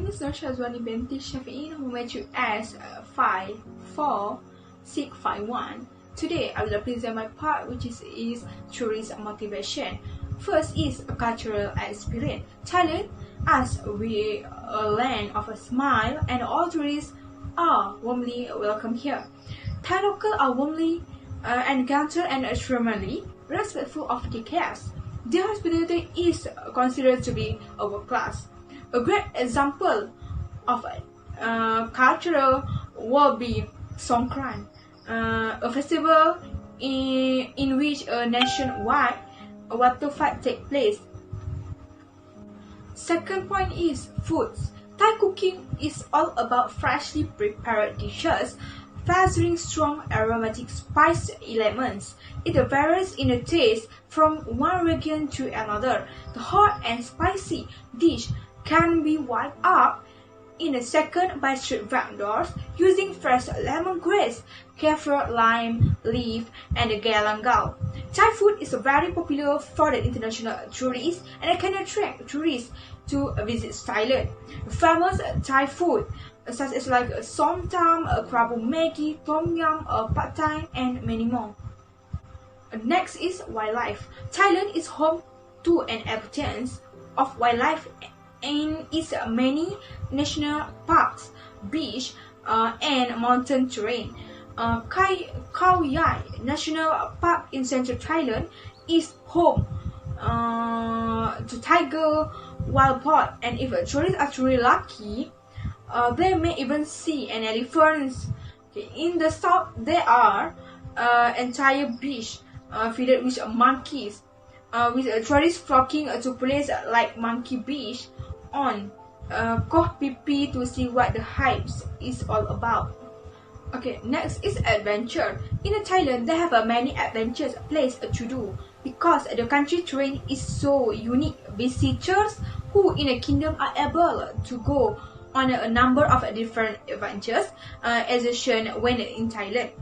is Nursyazwani binti Shafie, who matric as 54651. Today, I will present my part, which is tourist motivation. First is a cultural experience. Thailand, as we a land of a smile, and all tourists are warmly welcome here. Thai locals are warmly encountered and extremely respectful of the guests. Their hospitality is considered to be world class. A great example of cultural will be Songkran, a festival in which a nationwide water fight takes place. Second point is foods. Thai cooking is all about freshly prepared dishes featuring strong aromatic spice elements. It varies in the taste from one region to another. The hot and spicy dish can be wiped up in a second by street vendors using fresh lemongrass, kaffir, lime leaf, and galangal. Thai food is very popular for the international tourists and can attract tourists to visit Thailand. Famous Thai food such as like som tam, krabu maggi, tom yum, pad thai, and many more. Next is wildlife. Thailand is home to an abundance of wildlife and its many national parks, beach, and mountain terrain. Khao Yai National Park in central Thailand is home to tiger, wild boar, and if tourists are truly lucky, they may even see an elephant. In the south, there are entire beach filled with monkeys, with tourists flocking to places like Monkey Beach on Koh Pipi to see what the hype is all about. Okay, next is adventure. In Thailand, they have many adventures places to do because the country terrain is so unique. Visitors who in the kingdom are able to go on a number of different adventures as shown when in Thailand.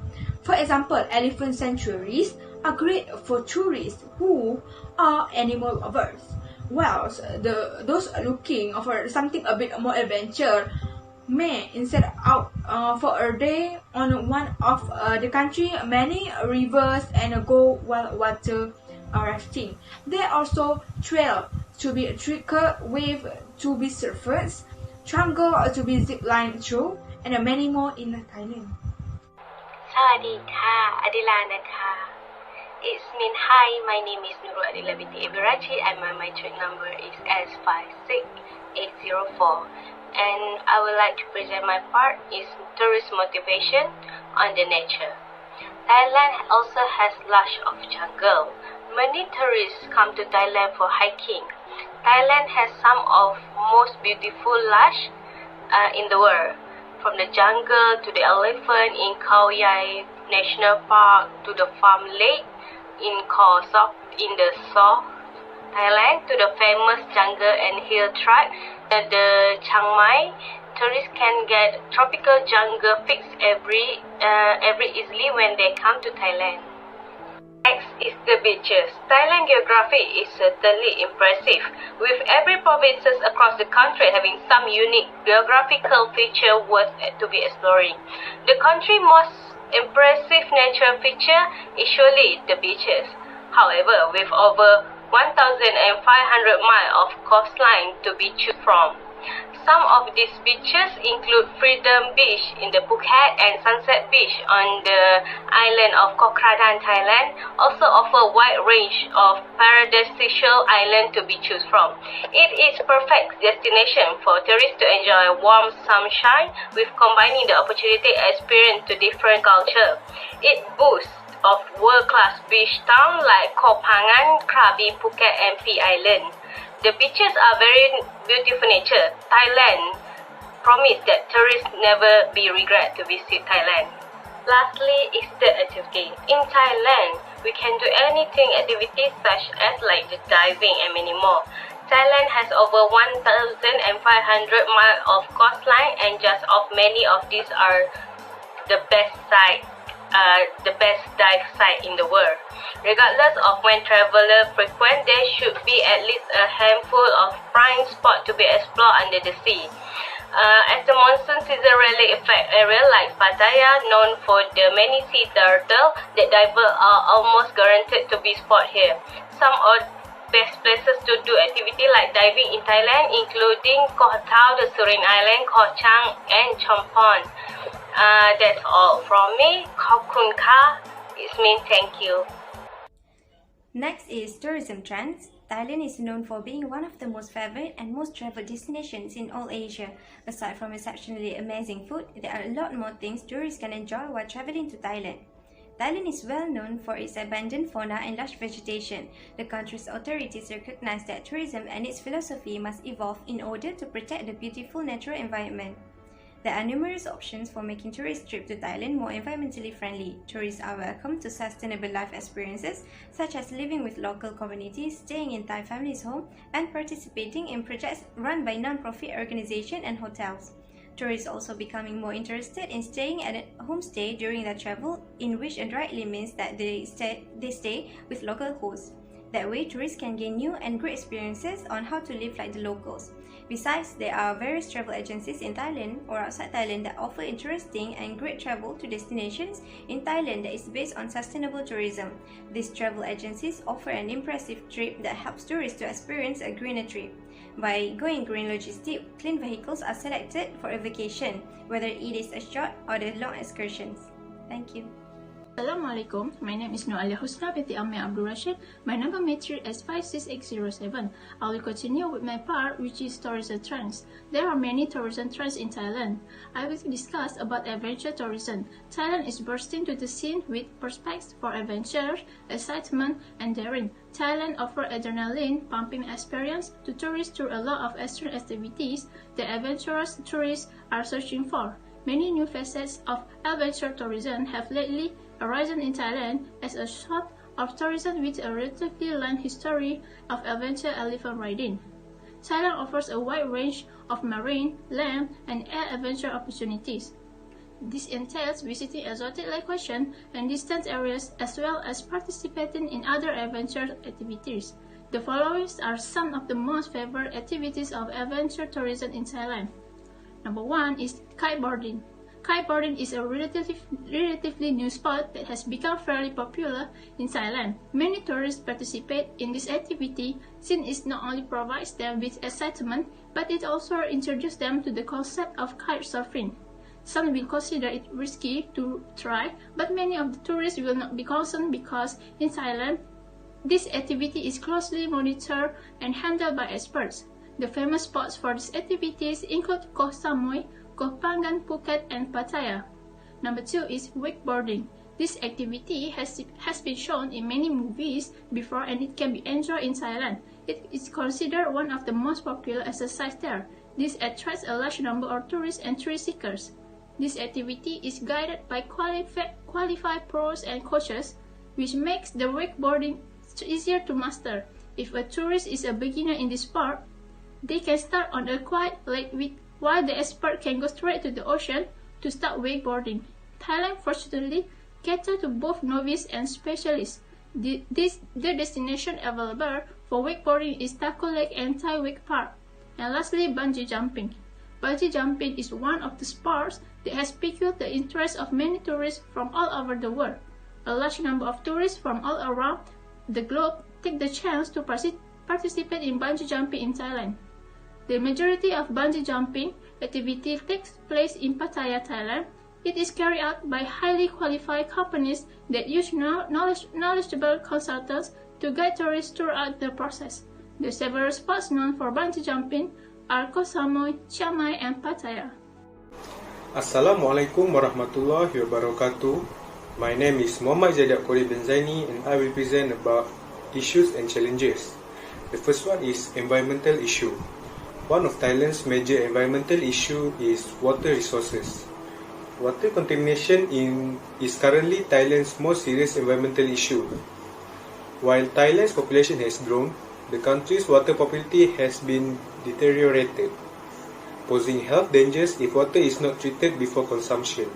For example, elephant sanctuaries are great for tourists who are animal lovers. Well, those looking for something a bit more adventure may instead out for a day on one of the country many rivers and go water rafting. There are also trail to be trekked, wave to be surfaced, jungle to be zip line through, and many more in Thailand. สวัสดีค่ะ Adilah นะคะ It's mean hi, my name is Nurul Adilah binti Raji and my matric number is S56804 and I would like to present my part is tourist motivation on the nature. Thailand also has lush of jungle. Many tourists come to Thailand for hiking. Thailand has some of most beautiful lush in the world. From the jungle to the elephant in Khao Yai National Park to the farm lake in Khao Sok in the South Thailand to the famous jungle and hill track at the Chiang Mai. Tourists can get tropical jungle fix every easily when they come to Thailand. Next is the beaches. Thailand geography is certainly impressive, with every provinces across the country having some unique geographical feature worth to be exploring. The country's most impressive natural feature is surely the beaches. However, with over 1,500 miles of coastline to be chosen from. Some of these beaches include Freedom Beach in the Phuket and Sunset Beach on the island of Kokradan, Thailand. Also offer a wide range of paradisial islands to be chosen from. It is perfect destination for tourists to enjoy warm sunshine with combining the opportunity experience to different culture. It boasts of world-class beach town like Koh Phangan, Krabi, Phuket, and Phi Island. The beaches are very beautiful nature. Thailand promise that tourists never be regret to visit Thailand. Lastly is the activity. In Thailand, we can do anything activities such as like the diving and many more. Thailand has over 1,500 miles of coastline and just of many of these are the best dive site in the world. Regardless of when travelers frequent, there should be at least a handful of prime spots to be explored under the sea. As the monsoon season rarely affects areas like Pattaya, known for the many sea turtle, that divers are almost guaranteed to be spotted here. Some of best places to do activity like diving in Thailand, including Koh Tao, the Surin Island, Koh Chang, and Champon. That's all from me. Khop kun ka. It means thank you. Next is tourism trends. Thailand is known for being one of the most favored and most traveled destinations in all Asia. Aside from exceptionally amazing food, there are a lot more things tourists can enjoy while traveling to Thailand. Thailand is well known for its abundant fauna and lush vegetation. The country's authorities recognize that tourism and its philosophy must evolve in order to protect the beautiful natural environment. There are numerous options for making tourist trips to Thailand more environmentally friendly. Tourists are welcome to sustainable life experiences such as living with local communities, staying in Thai families' home, and participating in projects run by non-profit organizations and hotels. Tourists also becoming more interested in staying at a homestay during their travel, in which indirectly means that they stay with local hosts. That way, tourists can gain new and great experiences on how to live like the locals. Besides, there are various travel agencies in Thailand or outside Thailand that offer interesting and great travel to destinations in Thailand that is based on sustainable tourism. These travel agencies offer an impressive trip that helps tourists to experience a greener trip. By going green logistics, clean vehicles are selected for a vacation, whether it is a short or the long excursions. Thank you. Assalamualaikum. My name is Alyaa Husna, binti Amer Rashid. My number matric is 56807. I will continue with my part, which is tourism trends. There are many tourism trends in Thailand. I will discuss about adventure tourism. Thailand is bursting to the scene with prospects for adventure, excitement, and daring. Thailand offers adrenaline-pumping experience to tourists through a lot of extreme activities that adventurous tourists are searching for. Many new facets of adventure tourism have lately arisen in Thailand as a sort of tourism with a relatively long history of adventure elephant riding. Thailand offers a wide range of marine, land, and air adventure opportunities. This entails visiting exotic locations and distant areas as well as participating in other adventure activities. The following are some of the most favored activities of adventure tourism in Thailand. Number 1 is kiteboarding. Kiteboarding is a relatively new sport that has become fairly popular in Thailand. Many tourists participate in this activity since it not only provides them with excitement, but it also introduces them to the concept of kite surfing. Some will consider it risky to try, but many of the tourists will not be concerned because in Thailand, this activity is closely monitored and handled by experts. The famous spots for these activities include Koh Samui, Koh Phangan, Phuket, and Pattaya. Number 2 is wakeboarding. This activity has been shown in many movies before and it can be enjoyed in Thailand. It is considered one of the most popular exercises there. This attracts a large number of tourists and thrill seekers. This activity is guided by qualified pros and coaches, which makes the wakeboarding easier to master. If a tourist is a beginner in this sport, they can start on a quiet lake while the expert can go straight to the ocean to start wakeboarding. Thailand fortunately caters to both novice and specialists. The destination available for wakeboarding is Taco Lake and Thai Wake Park. And lastly, bungee jumping. Bungee jumping is one of the sports that has piqued the interest of many tourists from all over the world. A large number of tourists from all around the globe take the chance to participate in bungee jumping in Thailand. The majority of bungee jumping activity takes place in Pattaya, Thailand. It is carried out by highly qualified companies that use knowledgeable consultants to guide tourists throughout the process. The several spots known for bungee jumping are Koh Samui, Chiang Mai, and Pattaya. Assalamualaikum warahmatullahi wabarakatuh. My name is Mohamad bin Zaini and I will present about issues and challenges. The first one is environmental issue. One of Thailand's major environmental issues is water resources. Water contamination is currently Thailand's most serious environmental issue. While Thailand's population has grown, the country's water quality has been deteriorated, posing health dangers if water is not treated before consumption.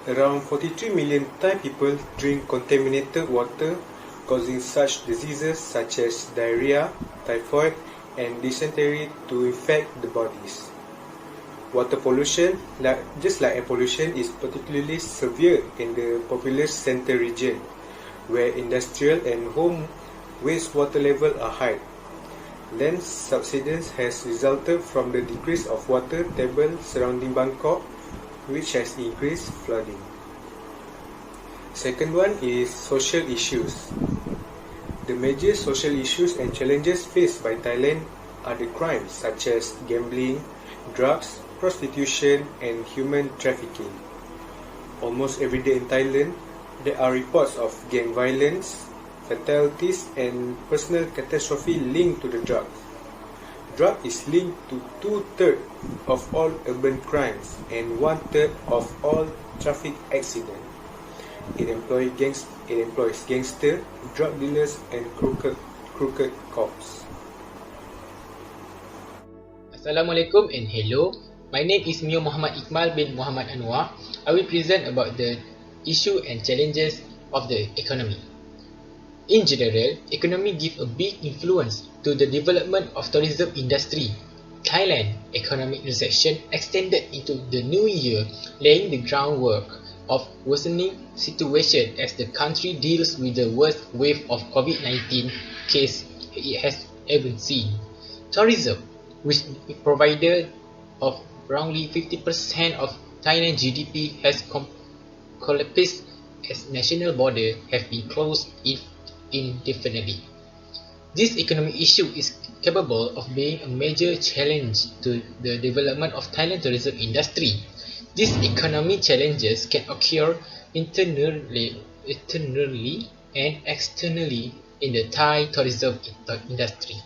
Around 43 million Thai people drink contaminated water, causing such diseases such as diarrhea, typhoid, and dysentery to infect the bodies. Water pollution, just like air pollution, is particularly severe in the populous center region, where industrial and home wastewater level are high. Land subsidence has resulted from the decrease of water table surrounding Bangkok, which has increased flooding. Second one is social issues. The major social issues and challenges faced by Thailand are the crimes such as gambling, drugs, prostitution, and human trafficking. Almost every day in Thailand, there are reports of gang violence, fatalities, and personal catastrophe linked to the drug. Drug is linked to 2/3 of all urban crimes and 1/3 of all traffic accidents. It employs gangsters, drug dealers, and crooked cops. Assalamualaikum and hello. My name is Mior Muhammad Ikhmal bin Muhammad Anua. I will present about the issue and challenges of the economy. In general, economy gives a big influence to the development of tourism industry. Thailand economic recession extended into the new year, laying the groundwork of worsening situation as the country deals with the worst wave of COVID-19 case it has ever seen. Tourism, which provided of roughly 50% of Thailand GDP, has collapsed as national borders have been closed indefinitely. This economic issue is capable of being a major challenge to the development of Thailand tourism industry. These economic challenges can occur internally and externally in the Thai tourism industry.